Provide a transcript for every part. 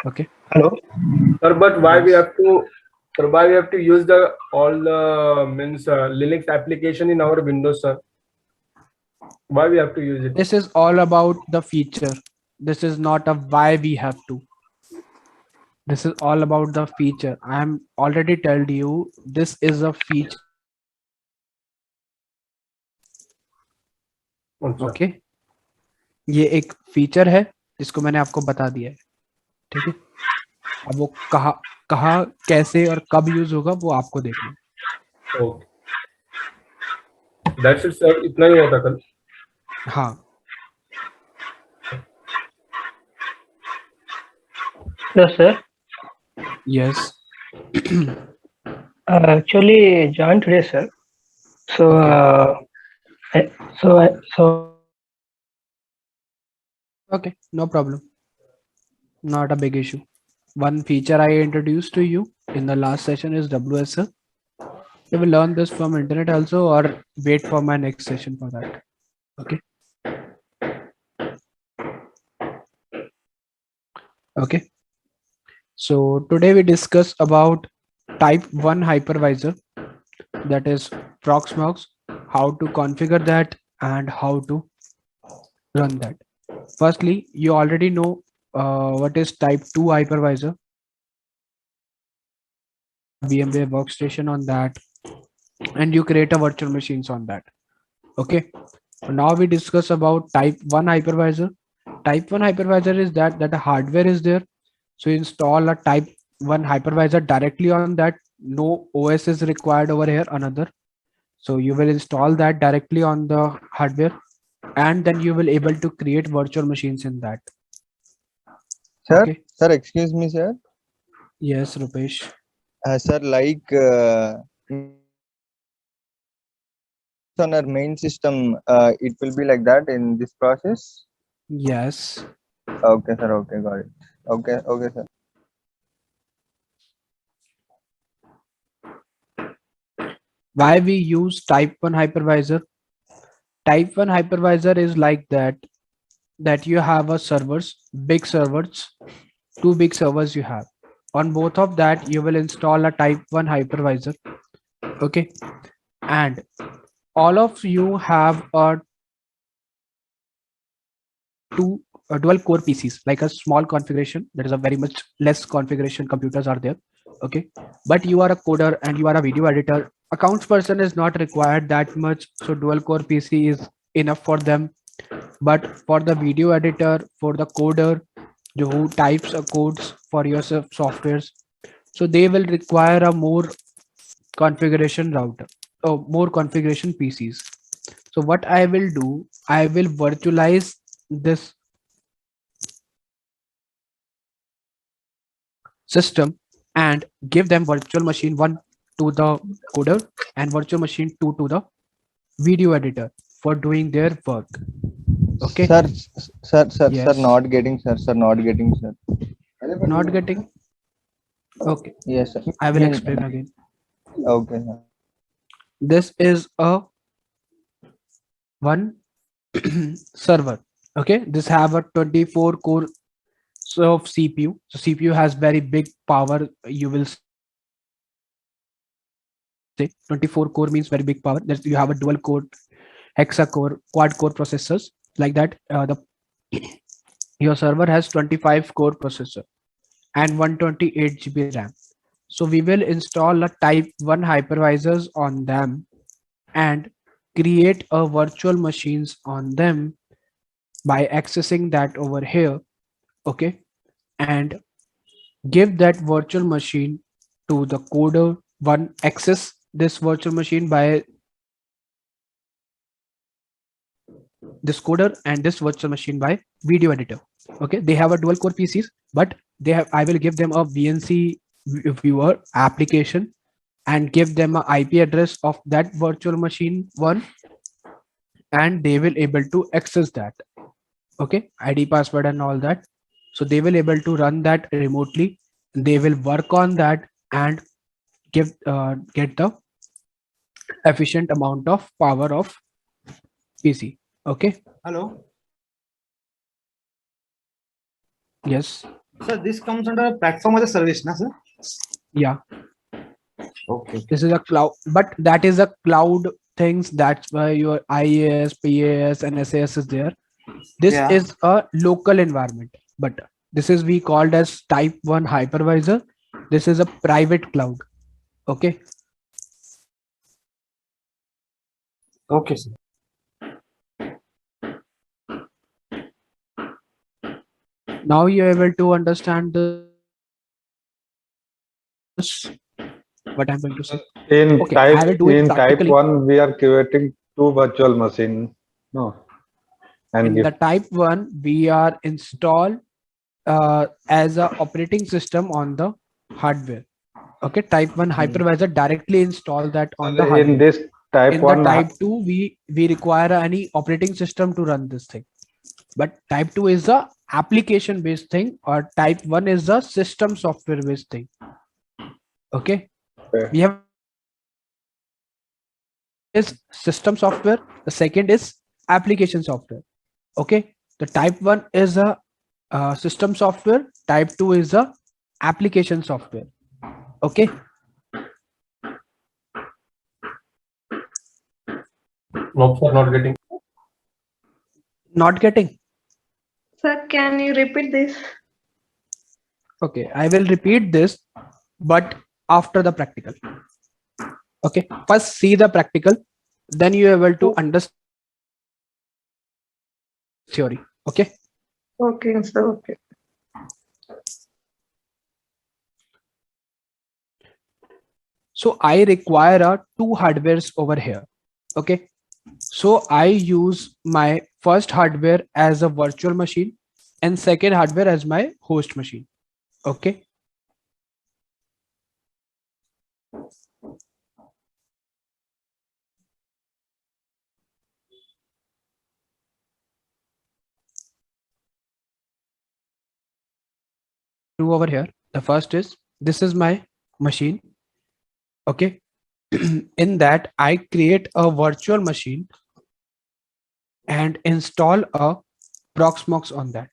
Okay. Hello. Sir, but why we Yes. have to, sir, why we have to use the all the means Linux application in our Windows, sir? Why we have to use it? This is all about the feature. This is not a why we have to. This is all about the feature. I am already told you this is a feature. अच्छा. Okay. ये एक feature है जिसको मैंने आपको बता दिया है. ठीक है. अब वो कहाँ कहाँ कैसे और कब यूज होगा वो आपको देखना है. Okay. That's it, sir. इतना ही होता कल. हाँ. Hello, sir. Yes. Actually, joined today, sir. So, Okay. so Okay. No problem. Not a big issue. One feature I introduced to you in the last session is WSL. You will learn this from internet also or wait for my next session for that. Okay. Okay. So today we discuss about type 1 hypervisor, that is Proxmox, how to configure that and how to run that. Firstly, you already know what is type 2 hypervisor. VMware workstation on that, and you create a virtual machines on that. Okay. Now we discuss about type 1 hypervisor. Type 1 hypervisor is that the hardware is there. So you install a type 1 hypervisor directly on that. No OS is required over here, another. So you will install that directly on the hardware, and then you will able to create virtual machines in that. Sir, Okay. sir, excuse me, sir. Yes, Rupesh. Sir, like on our main system, it will be like that in this process. Yes. Okay, sir. Okay, got it. Okay, okay, sir. Why we use type 1 hypervisor? Type 1 hypervisor is like that you have a servers, big servers, two big servers you have. On both of that, you will install a type 1 hypervisor. Okay. And all of you have a two dual core PCs, like a small configuration. That is a very much less configuration computers are there. Okay. But you are a coder and you are a video editor. Accounts person is not required that much. So dual core PC is enough for them. But for the video editor, for the coder, who types codes for your softwares, so they will require a more configuration router or more configuration PCs. So what I will do, I will virtualize this system and give them virtual machine 1 to the coder and virtual machine 2 to the video editor for doing their work. Okay. Sir, sir, Yes. not getting, sir, not getting, sir. Not getting. Okay. Yes, sir. I will explain again. Okay, sir. This is a one server. Okay. This have a 24 core of CPU. So CPU has very big power. You will say 24 core means very big power. That you have a dual core, hexa core, quad core processors like that. The your server has 25 core processor and 128 GB RAM. So we will install a type 1 hypervisors on them and create a virtual machines on them by accessing that over here. Okay. And give that virtual machine to the coder. One access this virtual machine by this coder and this virtual machine by video editor. Okay, they have a dual core PCs, but they have I will give them a VNC viewer application and give them a IP address of that virtual machine one, and they will able to access that. Okay, ID password and all that. So they will able to run that remotely. They will work on that and get the efficient amount of power of PC. Okay. Hello. Yes. Sir, this comes under platform as a service, na sir? Yeah, Okay. this is a cloud, but that is a cloud things. That's why your IaaS, PaaS, and SaaS is there. This Yeah. is a local environment, but this is we called as type 1 hypervisor. This is a private cloud. Okay. Okay, sir. Now you're able to understand this, what I'm going to say. In Okay, I will do it type practically. 1, we are creating two virtual machine. No. And In give the type 1, we are installed as a operating system on the hardware. Okay, type 1 hypervisor directly install that on the in hardware. this type In 1 the type 2, we require any operating system to run this thing. But type 2 is a application based thing, or type 1 is a system software based thing. Okay. Okay. We have is system software. The second is application software. Okay. The type 1 is a system software. Type 2 is a application software. Okay. No, sir, not getting. Not getting. Sir, can you repeat this? Okay, I will repeat this, but after the practical. Okay, first see the practical, then you are able to understand theory. Okay. Okay, sir. Okay. So I require two hardwares over here. Okay. So I use my first hardware as a virtual machine and second hardware as my host machine. Okay. Two over here. The first is, this is my machine. Okay. In that I create a virtual machine and install a Proxmox on that.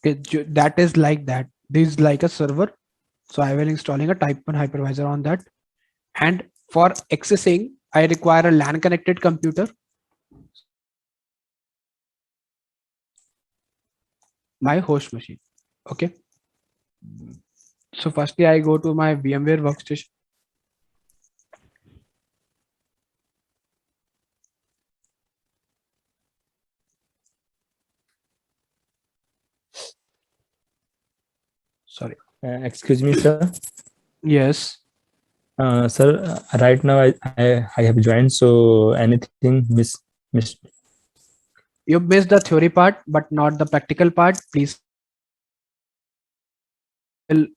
Okay, that is like that. This is like a server. So I will installing a type 1 hypervisor on that. And for accessing, I require a LAN connected computer. My host machine. Okay. So firstly, I go to my VMware workstation. Sorry. Excuse me, sir. Yes. Sir, right now I have joined, so anything missed? You missed the theory part, but not the practical part. Please, will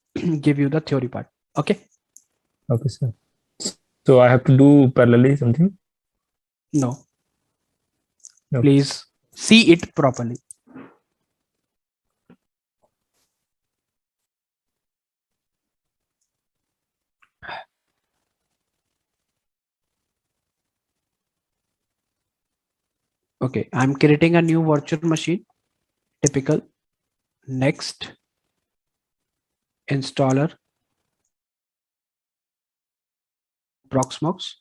give you the theory part. Okay. Okay, sir. So I have to do parallelly something? No. No. Please see it properly. Okay, I'm creating a new virtual machine. Typical. Next. Installer. Proxmox.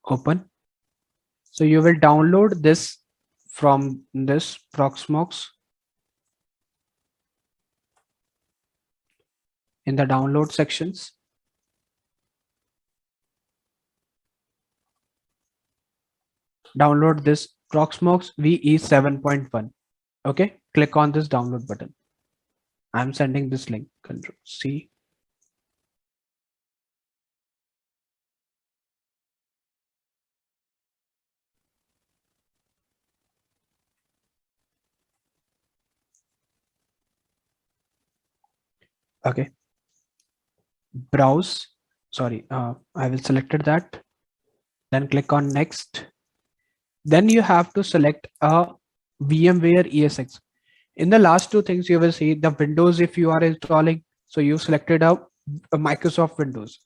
Open. So you will download this from this Proxmox. In the download sections. Download this Proxmox VE 7.1. Okay, click on this download button. I'm sending this link. Control C. Okay. Browse. Sorry, I will selected that. Then click on next. Then you have to select a VMware ESX. In the last two things you will see the Windows if you are installing. So you selected a Microsoft Windows.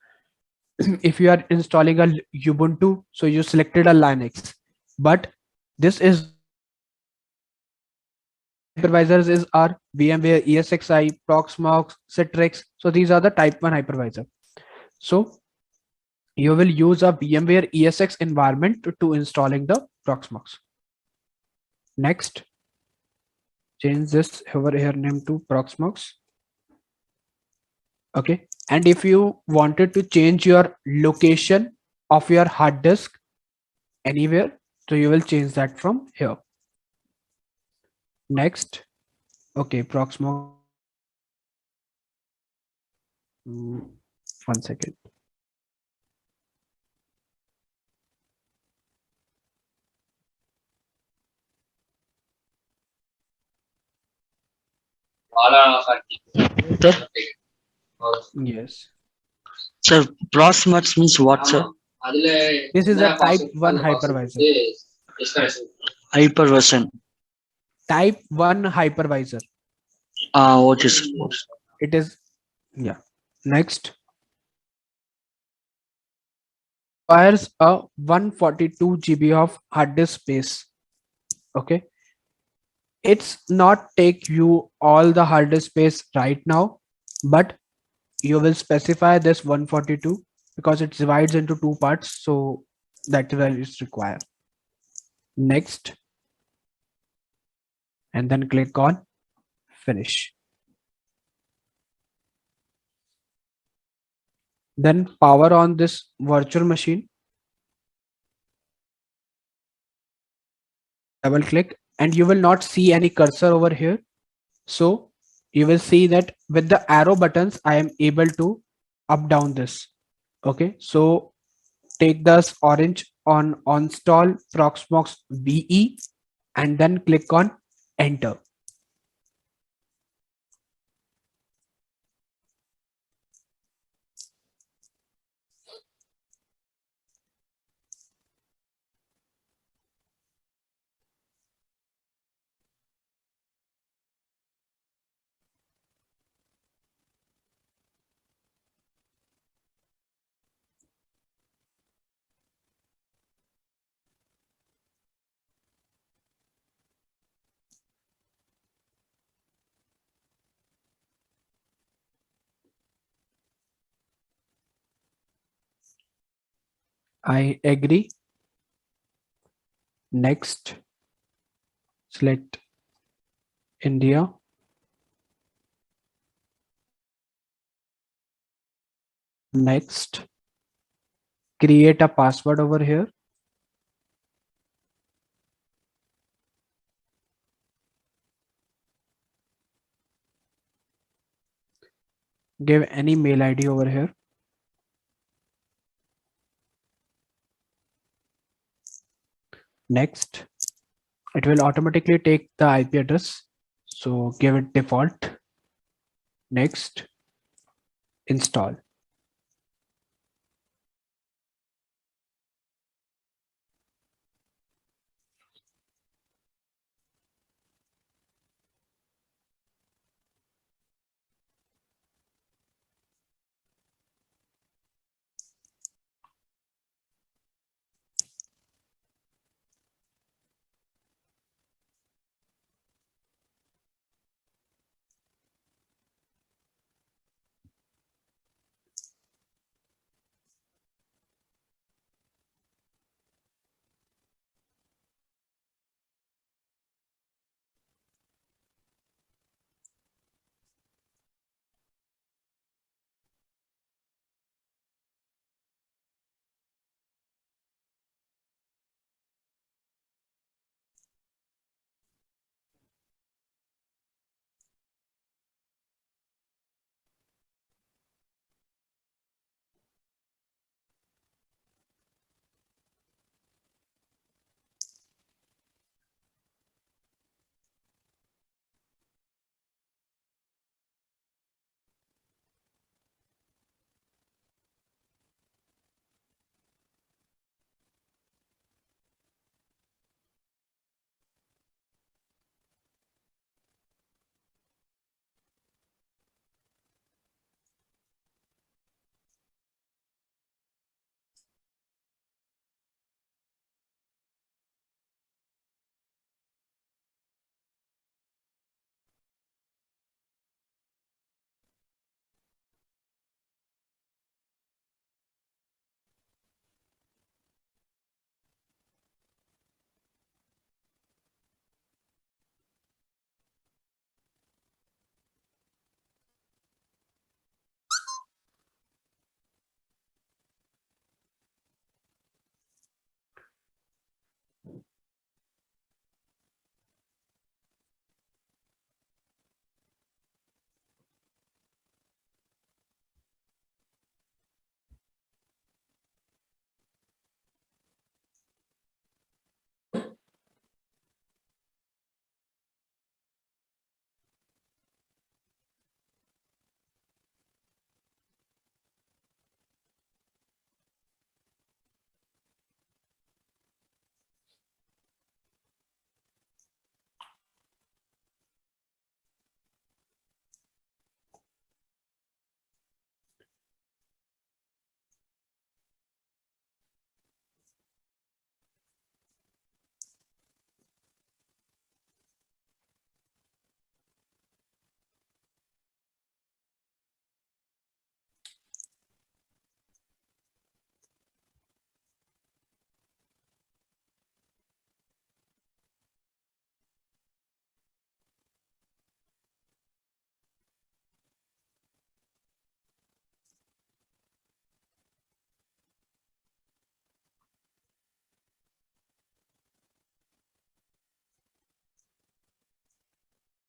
if you are installing a Ubuntu, so you selected a Linux, but this is hypervisors is our VMware ESXi, Proxmox, Citrix. So these are the type 1 hypervisor. So you will use a VMware ESX environment to installing the Proxmox. Next, change this over here name to Proxmox. Okay, and if you wanted to change your location of your hard disk anywhere, so you will change that from here. Next, okay, Proxmox. 1 second. Yes. Sir, Proxmox means what, sir? This is a type 1 hypervisor. Hyperversion. Type 1 hypervisor. Okay, sir. It is, yeah. Next. Requires a 142 GB of hard disk space. Okay. It's not take you all the hard disk space right now, but you will specify this 142 because it divides into 2 parts. So that is required. Next. And then click on finish. Then power on this virtual machine. Double click and you will not see any cursor over here. So you will see that with the arrow buttons, I am able to up down this. Okay, so take this orange on install Proxmox VE and then click on enter. I agree. Next, select India. Next, create a password over here. Give any mail ID over here. Next, it will automatically take the IP address. So give it default. Next, install.